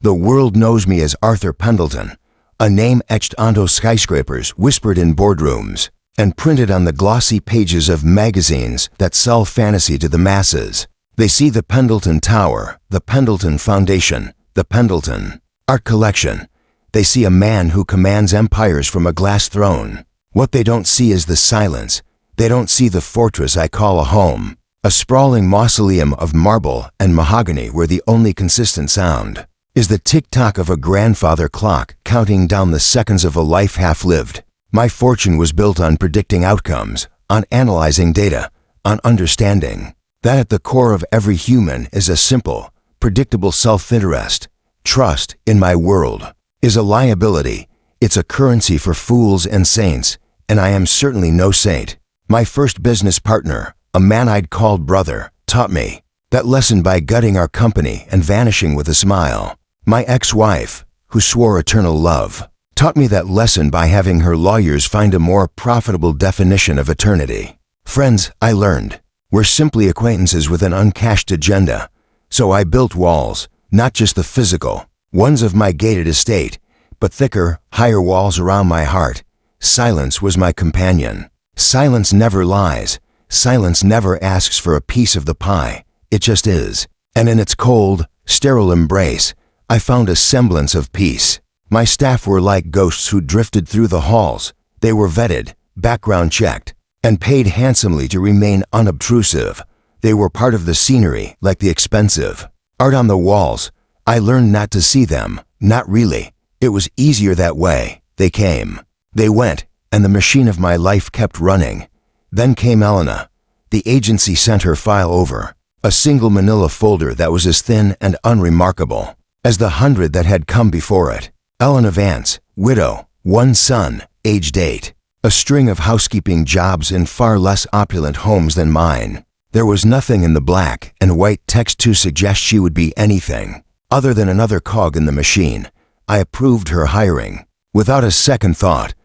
The world knows me as Arthur Pendleton, a name etched onto skyscrapers, whispered in boardrooms, and printed on the glossy pages of magazines that sell fantasy to the masses. They see the Pendleton Tower, the Pendleton Foundation, the Pendleton Art Collection. They see a man who commands empires from a glass throne. What they don't see is the silence. They don't see the fortress I call a home, a sprawling mausoleum of marble and mahogany where the only consistent sound is the tick-tock of a grandfather clock counting down the seconds of a life half-lived. My fortune was built on predicting outcomes, on analyzing data, on understanding that at the core of every human is a simple, predictable self-interest. Trust, in my world, is a liability. It's a currency for fools and saints, and I am certainly no saint. My first business partner, a man I'd called brother, taught me that lesson by gutting our company and vanishing with a smile. My ex-wife, who swore eternal love, taught me that lesson by having her lawyers find a more profitable definition of eternity. Friends, I learned, were simply acquaintances with an uncashed agenda. So I built walls, not just the physical ones of my gated estate, but thicker, higher walls around my heart. Silence was my companion. Silence never lies. Silence never asks for a piece of the pie. It just is. And in its cold, sterile embrace, I found a semblance of peace. My staff were like ghosts who drifted through the halls. They were vetted, background checked, and paid handsomely to remain unobtrusive. They were part of the scenery, like the expensive art on the walls. I learned not to see them, not really. It was easier that way. They came. They went, and the machine of my life kept running. Then came Elena. The agency sent her file over, a single manila folder that was as thin and unremarkable as the 100 that had come before it. Elena Vance, widow, one son, aged 8. A string of housekeeping jobs in far less opulent homes than mine. There was nothing in the black and white text to suggest she would be anything other than another cog in the machine. I approved her hiring, without a second thought.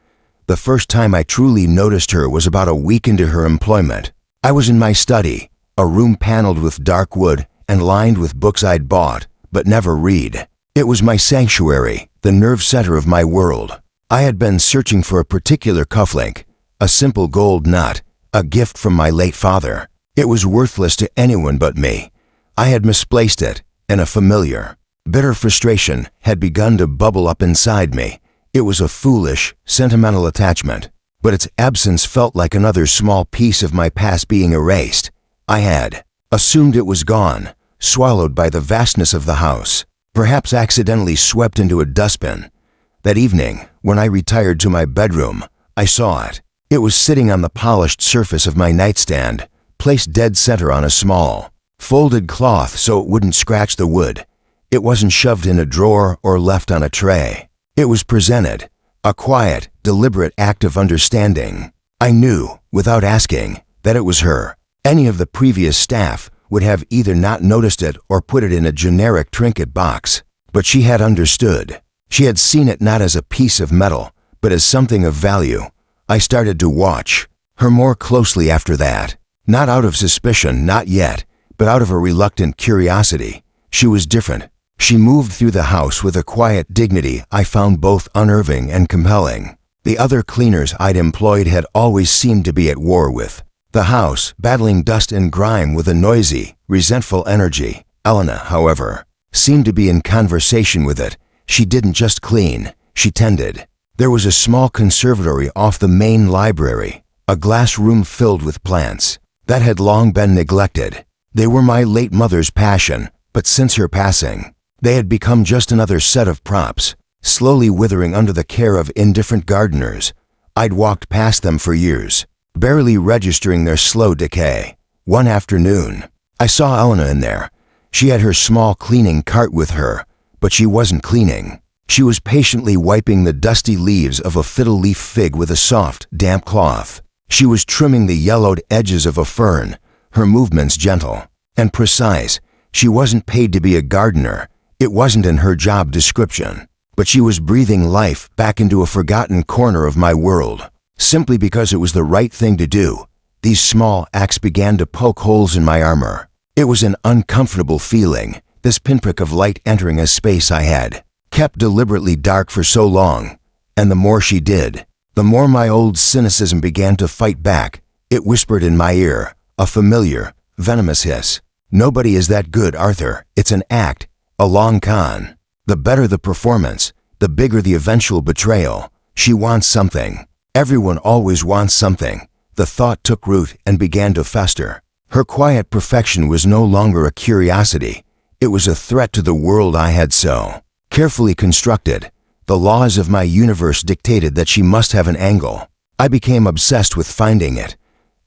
The first time I truly noticed her was about a week into her employment. I was in my study, a room paneled with dark wood and lined with books I'd bought, but never read. It was my sanctuary, the nerve center of my world. I had been searching for a particular cufflink, a simple gold nut, a gift from my late father. It was worthless to anyone but me. I had misplaced it, and a familiar, bitter frustration had begun to bubble up inside me. It was a foolish, sentimental attachment, but its absence felt like another small piece of my past being erased. I had assumed it was gone, swallowed by the vastness of the house, perhaps accidentally swept into a dustbin. That evening, when I retired to my bedroom, I saw it. It was sitting on the polished surface of my nightstand, placed dead center on a small, folded cloth so it wouldn't scratch the wood. It wasn't shoved in a drawer or left on a tray. It was presented, a quiet, deliberate act of understanding. I knew, without asking, that it was her. Any of the previous staff would have either not noticed it or put it in a generic trinket box. But she had understood. She had seen it not as a piece of metal, but as something of value. I started to watch her more closely after that. Not out of suspicion, not yet, but out of a reluctant curiosity. She was different. She moved through the house with a quiet dignity I found both unnerving and compelling. The other cleaners I'd employed had always seemed to be at war with the house, battling dust and grime with a noisy, resentful energy. Elena, however, seemed to be in conversation with it. She didn't just clean, she tended. There was a small conservatory off the main library, a glass room filled with plants that had long been neglected. They were my late mother's passion, but since her passing, they had become just another set of props, slowly withering under the care of indifferent gardeners. I'd walked past them for years, barely registering their slow decay. One afternoon, I saw Elena in there. She had her small cleaning cart with her, but she wasn't cleaning. She was patiently wiping the dusty leaves of a fiddle leaf fig with a soft, damp cloth. She was trimming the yellowed edges of a fern, her movements gentle and precise. She wasn't paid to be a gardener. It wasn't in her job description. But she was breathing life back into a forgotten corner of my world. Simply because it was the right thing to do, these small acts began to poke holes in my armor. It was an uncomfortable feeling. this pinprick of light entering a space I had kept deliberately dark for so long. And the more she did, the more my old cynicism began to fight back. It whispered in my ear, a familiar, venomous hiss. Nobody is that good, Arthur. It's an act, a long con. The better the performance, the bigger the eventual betrayal. She wants something. Everyone always wants something. The thought took root and began to fester. Her quiet perfection was no longer a curiosity. It was a threat to the world I had so carefully constructed. The laws of my universe dictated that she must have an angle. I became obsessed with finding it.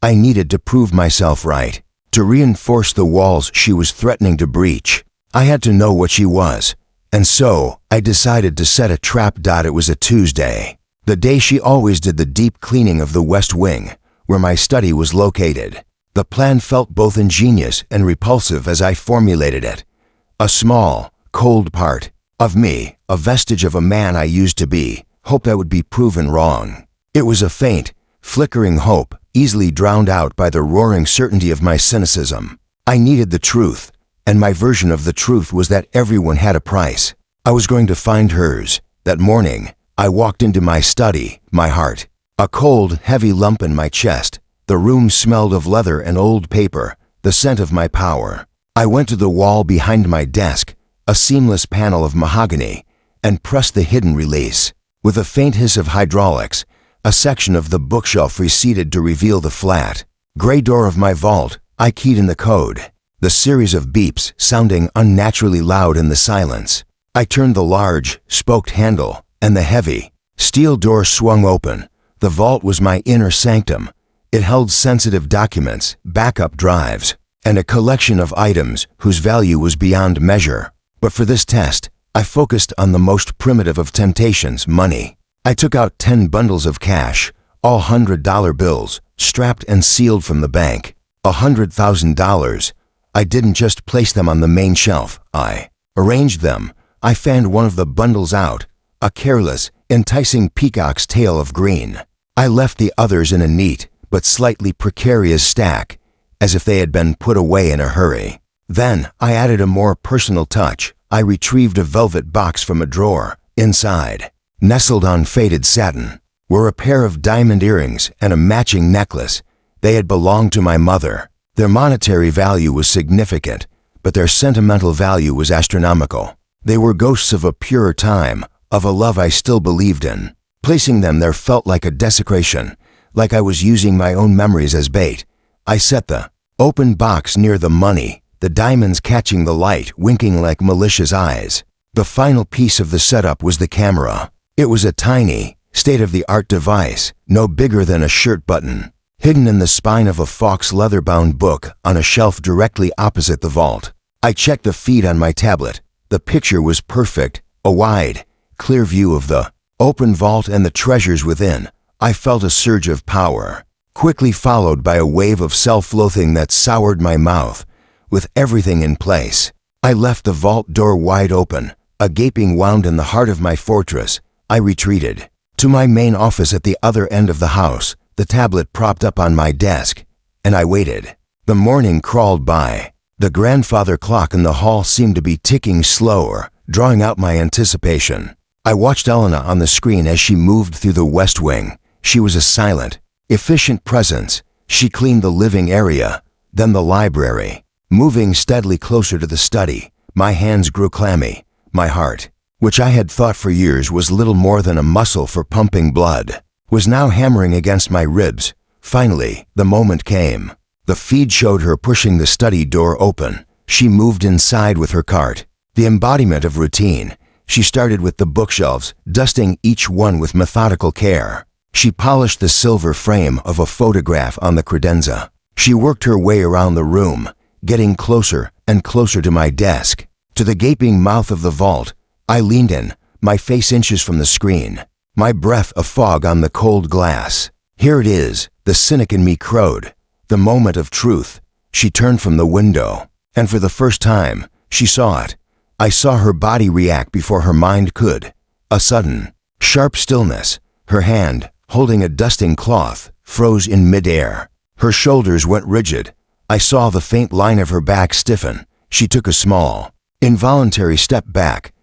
I needed to prove myself right, to reinforce the walls she was threatening to breach. I had to know what she was, and so I decided to set a trap. It was a Tuesday, the day she always did the deep cleaning of the West Wing, where my study was located. The plan felt both ingenious and repulsive as I formulated it. A small, cold part of me, a vestige of a man I used to be, hoped I would be proven wrong. It was a faint, flickering hope, easily drowned out by the roaring certainty of my cynicism. I needed the truth, and my version of the truth was that everyone had a price. I was going to find hers. That morning, I walked into my study, my heart a cold, heavy lump in my chest. The room smelled of leather and old paper, the scent of my power. I went to the wall behind my desk, a seamless panel of mahogany, and pressed the hidden release. With a faint hiss of hydraulics, a section of the bookshelf receded to reveal the flat, gray door of my vault. I keyed in the code, the series of beeps sounding unnaturally loud in the silence. I turned the large, spoked handle, and the heavy, steel door swung open. The vault was my inner sanctum. It held sensitive documents, backup drives, and a collection of items whose value was beyond measure. But for this test, I focused on the most primitive of temptations, money. I took out 10 bundles of cash, all $100 bills, strapped and sealed from the bank. $100,000. I didn't just place them on the main shelf. I arranged them. I fanned one of the bundles out, a careless, enticing peacock's tail of green. I left the others in a neat, but slightly precarious stack, as if they had been put away in a hurry. Then I added a more personal touch. I retrieved a velvet box from a drawer. Inside, nestled on faded satin, were a pair of diamond earrings and a matching necklace. They had belonged to my mother. Their monetary value was significant, but their sentimental value was astronomical. They were ghosts of a purer time, of a love I still believed in. Placing them there felt like a desecration, like I was using my own memories as bait. I set the open box near the money, the diamonds catching the light, winking like malicious eyes. The final piece of the setup was the camera. It was a tiny, state-of-the-art device, no bigger than a shirt button, hidden in the spine of a Fox leather-bound book on a shelf directly opposite the vault. I checked the feed on my tablet. The picture was perfect, a wide, clear view of the open vault and the treasures within. I felt a surge of power, quickly followed by a wave of self-loathing that soured my mouth. With everything in place, I left the vault door wide open, a gaping wound in the heart of my fortress. I retreated to my main office at the other end of the house, the tablet propped up on my desk, and I waited. The morning crawled by. The grandfather clock in the hall seemed to be ticking slower, drawing out my anticipation. I watched Elena on the screen as she moved through the West Wing. She was a silent, efficient presence. She cleaned the living area, then the library. Moving steadily closer to the study, my hands grew clammy. My heart, which I had thought for years was little more than a muscle for pumping blood, was now hammering against my ribs. Finally, the moment came. The feed showed her pushing the study door open. She moved inside with her cart, the embodiment of routine. She started with the bookshelves, dusting each one with methodical care. She polished the silver frame of a photograph on the credenza. She worked her way around the room, getting closer and closer to my desk. To the gaping mouth of the vault, I leaned in, my face inches from the screen, my breath a fog on the cold glass. Here it is, the cynic in me crowed. The moment of truth. She turned from the window, and for the first time, she saw it. I saw her body react before her mind could. A sudden, sharp stillness. Her hand, holding a dusting cloth, froze in midair. Her shoulders went rigid. I saw the faint line of her back stiffen. She took a small, Involuntary step back.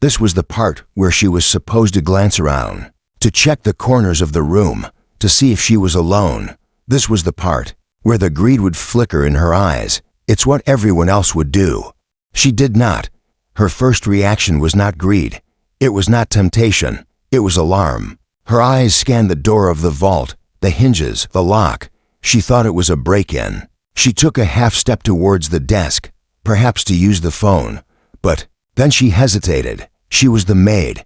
This was the part where she was supposed to glance around, to check the corners of the room, to see if she was alone. This was the part where the greed would flicker in her eyes. It's what everyone else would do. She did not. Her first reaction was not greed. It was not temptation. It was alarm. Her eyes scanned the door of the vault, the hinges, the lock. She thought it was a break-in. She took a half step towards the desk, perhaps to use the phone. But then she hesitated. She was the maid.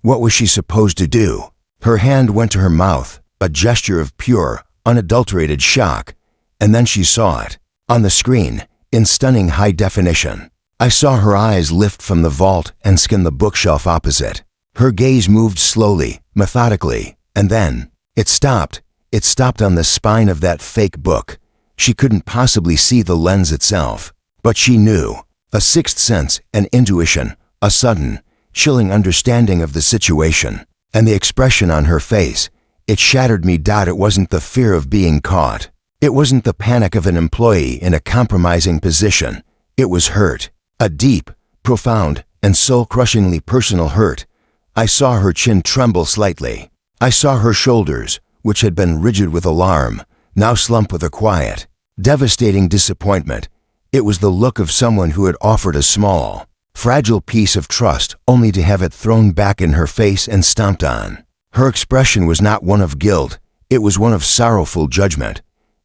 What was she supposed to do? Her hand went to her mouth, a gesture of pure, unadulterated shock. And then she saw it. On the screen, in stunning high definition. I saw her eyes lift from the vault and skim the bookshelf opposite. Her gaze moved slowly, methodically, and then it stopped. It stopped on the spine of that fake book. She couldn't possibly see the lens itself, but she knew. A sixth sense, an intuition, a sudden, chilling understanding of the situation, and the expression on her face. It shattered me. It wasn't the fear of being caught. It wasn't the panic of an employee in a compromising position. It was hurt. A deep, profound, and soul-crushingly personal hurt. I saw her chin tremble slightly. I saw her shoulders, which had been rigid with alarm, now slump with a quiet, devastating disappointment. It was the look of someone who had offered a small, fragile piece of trust only to have it thrown back in her face and stomped on. Her expression was not one of guilt. It was one of sorrowful judgment.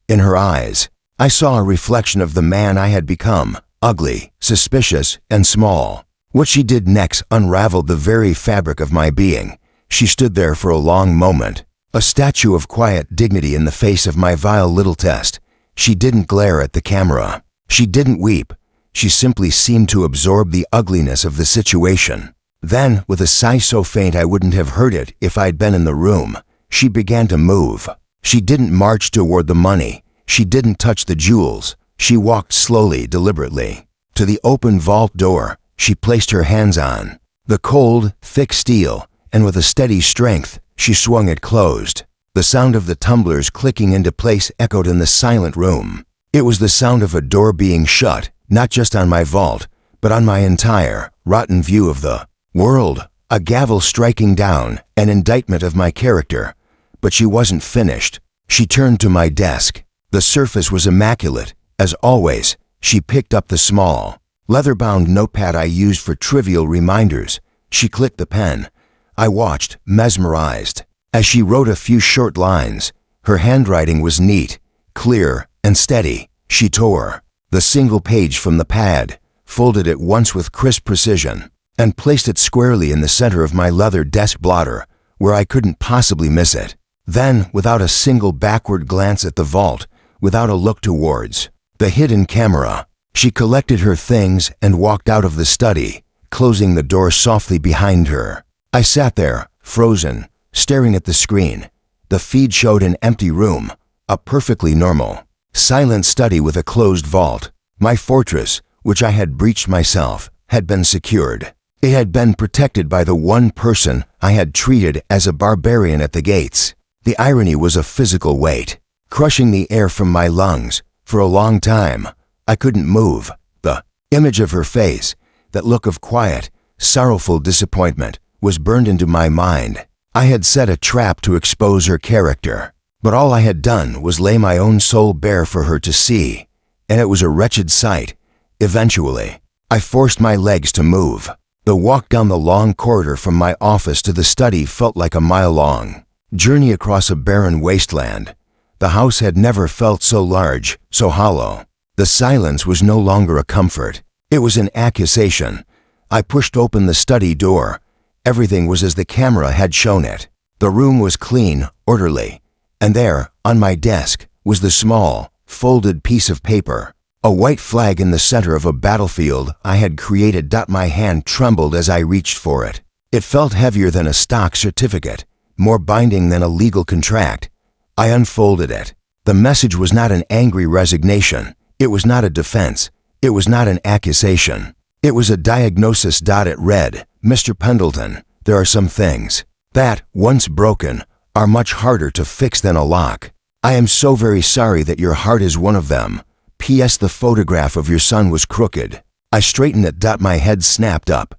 In her eyes, I saw a reflection of the man I had become, ugly, suspicious, and small. What she did next unraveled the very fabric of my being. She stood there for a long moment, a statue of quiet dignity in the face of my vile little test. She didn't glare at the camera. She didn't weep. She simply seemed to absorb the ugliness of the situation. Then, with a sigh so faint I wouldn't have heard it if I'd been in the room, she began to move. She didn't march toward the money. She didn't touch the jewels. She walked slowly, deliberately. To the open vault door, she placed her hands on the cold, thick steel, and with a steady strength, she swung it closed. The sound of the tumblers clicking into place echoed in the silent room. It was the sound of a door being shut, not just on my vault, but on my entire, rotten view of the world. A gavel striking down, an indictment of my character. But she wasn't finished. She turned to my desk. The surface was immaculate. As always, she picked up the small, leather-bound notepad I used for trivial reminders. She clicked the pen. I watched, mesmerized. As she wrote a few short lines, her handwriting was neat, clear, and steady. She tore the single page from the pad, folded it once with crisp precision, and placed it squarely in the center of my leather desk blotter, where I couldn't possibly miss it. Then, without a single backward glance at the vault, without a look towards the hidden camera, she collected her things and walked out of the study, closing the door softly behind her. I sat there, frozen, staring at the screen. The feed showed an empty room, a perfectly normal, silent study with a closed vault. My fortress, which I had breached myself, had been secured. It had been protected by the one person I had treated as a barbarian at the gates. The irony was a physical weight, crushing the air from my lungs. For a long time, I couldn't move. The image of her face, that look of quiet, sorrowful disappointment, was burned into my mind. I had set a trap to expose her character, but all I had done was lay my own soul bare for her to see, and it was a wretched sight. Eventually, I forced my legs to move. The walk down the long corridor from my office to the study felt like a mile-long journey across a barren wasteland. The house had never felt so large, so hollow. The silence was no longer a comfort. It was an accusation. I pushed open the study door. Everything was as the camera had shown it. The room was clean, orderly. And there, on my desk, was the small, folded piece of paper. A white flag in the center of a battlefield I had created. My hand trembled as I reached for it. It felt heavier than a stock certificate, more binding than a legal contract. I unfolded it. The message was not an angry resignation. It was not a defense. It was not an accusation. It was a diagnosis. It read, "Mr. Pendleton, there are some things that, once broken, are much harder to fix than a lock. I am so very sorry that your heart is one of them. P.S. The photograph of your son was crooked." I straightened it. My head snapped up.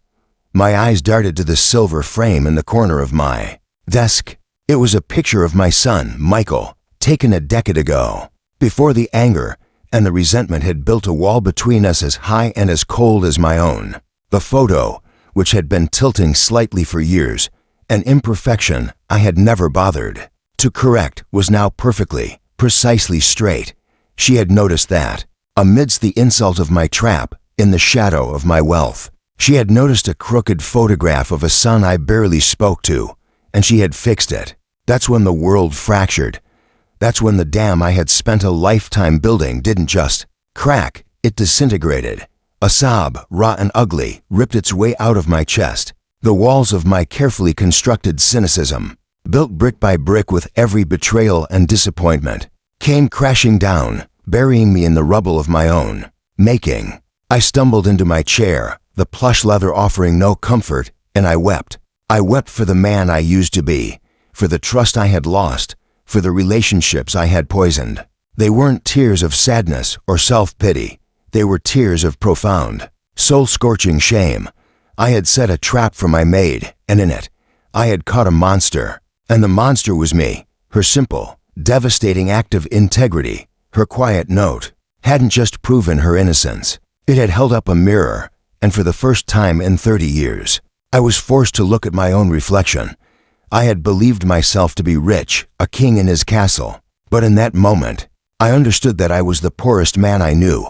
My eyes darted to the silver frame in the corner of my desk. It was a picture of my son, Michael, taken a decade ago. Before the anger and the resentment had built a wall between us as high and as cold as my own. The photo, which had been tilting slightly for years, an imperfection I had never bothered to correct, was now perfectly, precisely straight. She had noticed that, amidst the insult of my trap, in the shadow of my wealth, she had noticed a crooked photograph of a son I barely spoke to, and she had fixed it. That's when the world fractured. That's when the dam I had spent a lifetime building didn't just crack, it disintegrated. A sob, raw and ugly, ripped its way out of my chest. The walls of my carefully constructed cynicism, built brick by brick with every betrayal and disappointment, came crashing down, burying me in the rubble of my own making. I stumbled into my chair, the plush leather offering no comfort, and I wept. I wept for the man I used to be, for the trust I had lost, for the relationships I had poisoned. They weren't tears of sadness or self-pity. They were tears of profound, soul-scorching shame. I had set a trap for my maid, and in it, I had caught a monster. And the monster was me. Her simple, devastating act of integrity, her quiet note, hadn't just proven her innocence. It had held up a mirror, and for the first time in 30 years, I was forced to look at my own reflection. I had believed myself to be rich, a king in his castle. But in that moment, I understood that I was the poorest man I knew.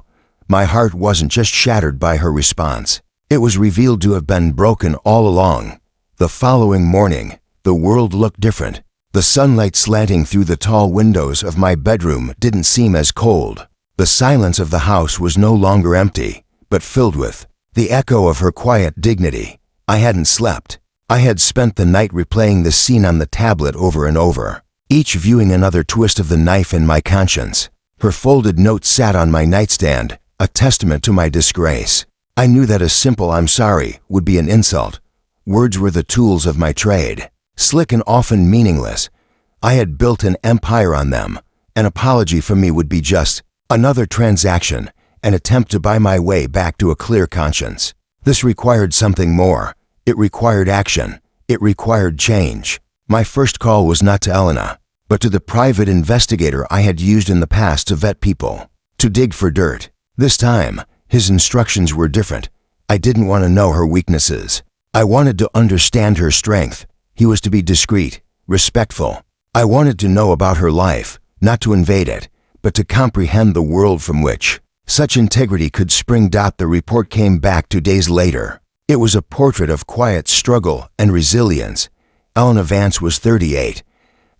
My heart wasn't just shattered by her response. It was revealed to have been broken all along. The following morning, the world looked different. The sunlight slanting through the tall windows of my bedroom didn't seem as cold. The silence of the house was no longer empty, but filled with the echo of her quiet dignity. I hadn't slept. I had spent the night replaying the scene on the tablet over and over, each viewing another twist of the knife in my conscience. Her folded note sat on my nightstand, a testament to my disgrace. I knew that a simple "I'm sorry" would be an insult. Words were the tools of my trade, slick and often meaningless. I had built an empire on them. An apology from me would be just another transaction, an attempt to buy my way back to a clear conscience. This required something more. It required action. It required change. My first call was not to Elena, but to the private investigator I had used in the past to vet people, to dig for dirt. This time, his instructions were different. I didn't want to know her weaknesses. I wanted to understand her strength. He was to be discreet, respectful. I wanted to know about her life, not to invade it, but to comprehend the world from which such integrity could spring. The report came back 2 days later. It was a portrait of quiet struggle and resilience. Elena Vance was 38.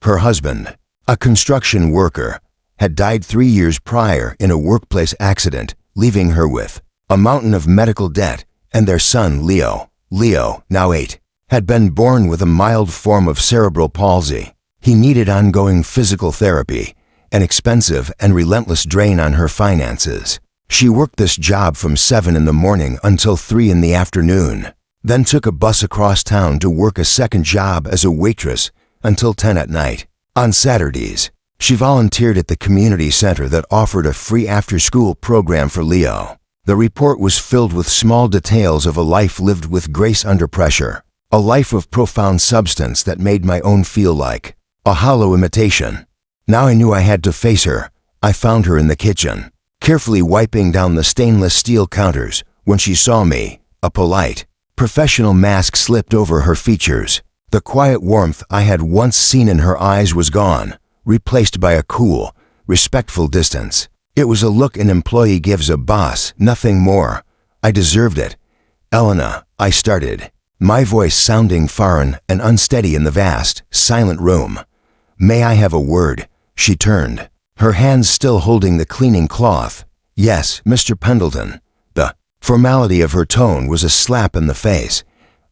Her husband, a construction worker, had died 3 years prior in a workplace accident, leaving her with a mountain of medical debt, and their son, Leo, now 8, had been born with a mild form of cerebral palsy. He needed ongoing physical therapy, an expensive and relentless drain on her finances. She worked this job from 7 in the morning until 3 in the afternoon, then took a bus across town to work a second job as a waitress until 10 at night. On Saturdays, she volunteered at the community center that offered a free after-school program for Leo. The report was filled with small details of a life lived with grace under pressure, a life of profound substance that made my own feel like a hollow imitation. Now I knew I had to face her. I found her in the kitchen, carefully wiping down the stainless steel counters. When she saw me, a polite, professional mask slipped over her features. The quiet warmth I had once seen in her eyes was gone, replaced by a cool, respectful distance. It was a look an employee gives a boss, nothing more. I deserved it. "Elena," I started, my voice sounding foreign and unsteady in the vast, silent room. "May I have a word?" She turned, her hands still holding the cleaning cloth. "Yes, Mr. Pendleton." The formality of her tone was a slap in the face.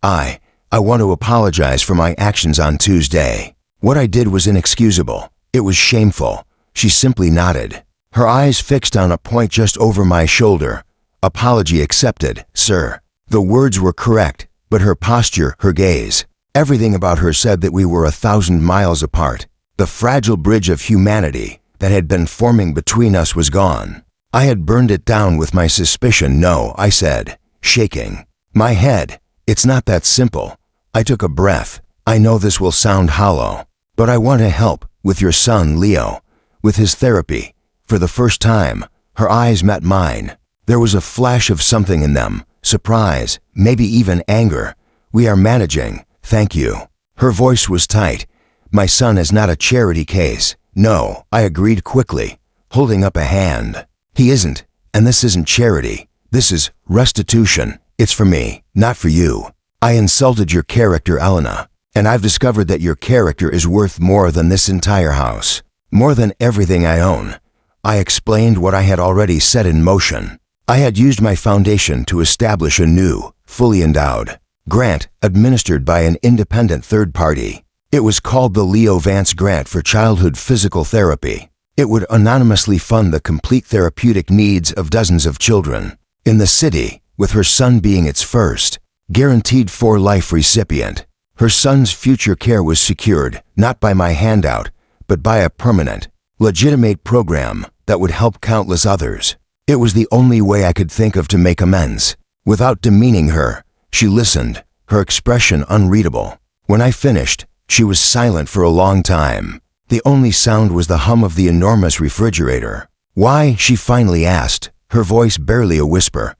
I want to apologize for my actions on Tuesday. What I did was inexcusable. It was shameful." She simply nodded, her eyes fixed on a point just over my shoulder. "Apology accepted, sir." The words were correct, but her posture, her gaze, everything about her said that we were 1,000 miles apart. The fragile bridge of humanity that had been forming between us was gone. I had burned it down with my suspicion. No, I said, shaking my head. It's not that simple. I took a breath. I know this will sound hollow, but I want to help with your son, Leo, with his therapy. For the first time, her eyes met mine. There was a flash of something in them, surprise, maybe even anger. We are managing, thank you. Her voice was tight. My son is not a charity case. No, I agreed quickly, holding up a hand. He isn't, and this isn't charity. This is restitution. It's for me, not for you. I insulted your character, Elena, and I've discovered that your character is worth more than this entire house, more than everything I own. I explained what I had already set in motion. I had used my foundation to establish a new, fully endowed grant administered by an independent third party. It was called the Leo Vance Grant for Childhood Physical Therapy. It would anonymously fund the complete therapeutic needs of dozens of children in the city, with her son being its first, guaranteed for life recipient. Her son's future care was secured, not by my handout, but by a permanent, legitimate program that would help countless others. It was the only way I could think of to make amends. Without demeaning her, she listened, her expression unreadable. When I finished, she was silent for a long time. The only sound was the hum of the enormous refrigerator. Why? She finally asked, her voice barely a whisper.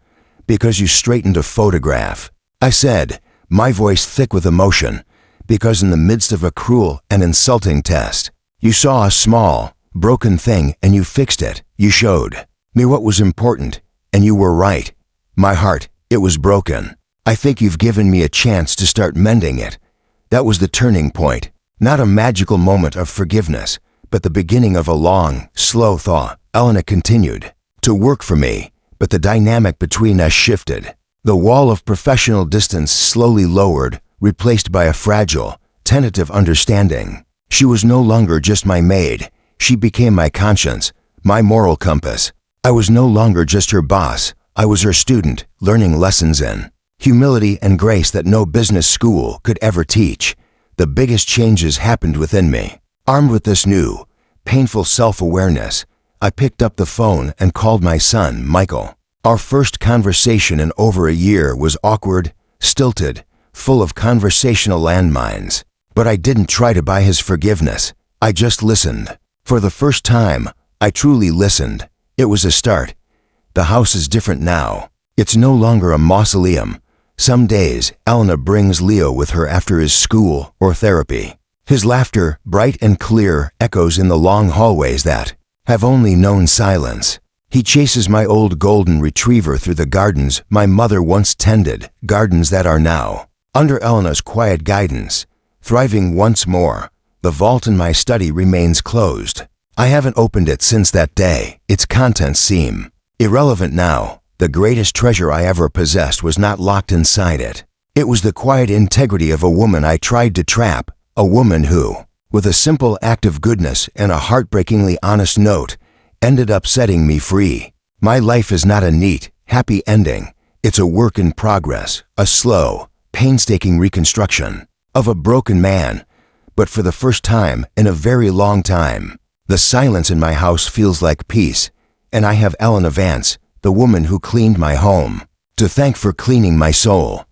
Because you straightened a photograph, I said, my voice thick with emotion. Because in the midst of a cruel and insulting test, you saw a small, broken thing and you fixed it. You showed me what was important, and you were right. My heart, it was broken. I think you've given me a chance to start mending it. That was the turning point, not a magical moment of forgiveness, but the beginning of a long, slow thaw. Elena continued to work for me, but the dynamic between us shifted. The wall of professional distance slowly lowered, replaced by a fragile, tentative understanding. She was no longer just my maid. She became my conscience, my moral compass. I was no longer just her boss. I was her student, learning lessons in humility and grace that no business school could ever teach. The biggest changes happened within me. Armed with this new, painful self-awareness, I picked up the phone and called my son, Michael. Our first conversation in over a year was awkward, stilted, full of conversational landmines. But I didn't try to buy his forgiveness. I just listened. For the first time, I truly listened. It was a start. The house is different now. It's no longer a mausoleum. Some days, Elena brings Leo with her after his school or therapy. His laughter, bright and clear, echoes in the long hallways that have only known silence. He chases my old golden retriever through the gardens my mother once tended, gardens that are now, under Elena's quiet guidance, thriving once more. The vault in my study remains closed. I haven't opened it since that day. Its contents seem irrelevant now. The greatest treasure I ever possessed was not locked inside it. It was the quiet integrity of a woman I tried to trap, a woman who, with a simple act of goodness and a heartbreakingly honest note, ended up setting me free. My life is not a neat, happy ending. It's a work in progress, a slow, painstaking reconstruction of a broken man. But for the first time in a very long time, the silence in my house feels like peace, and I have Elena Vance, the woman who cleaned my home, to thank for cleaning my soul.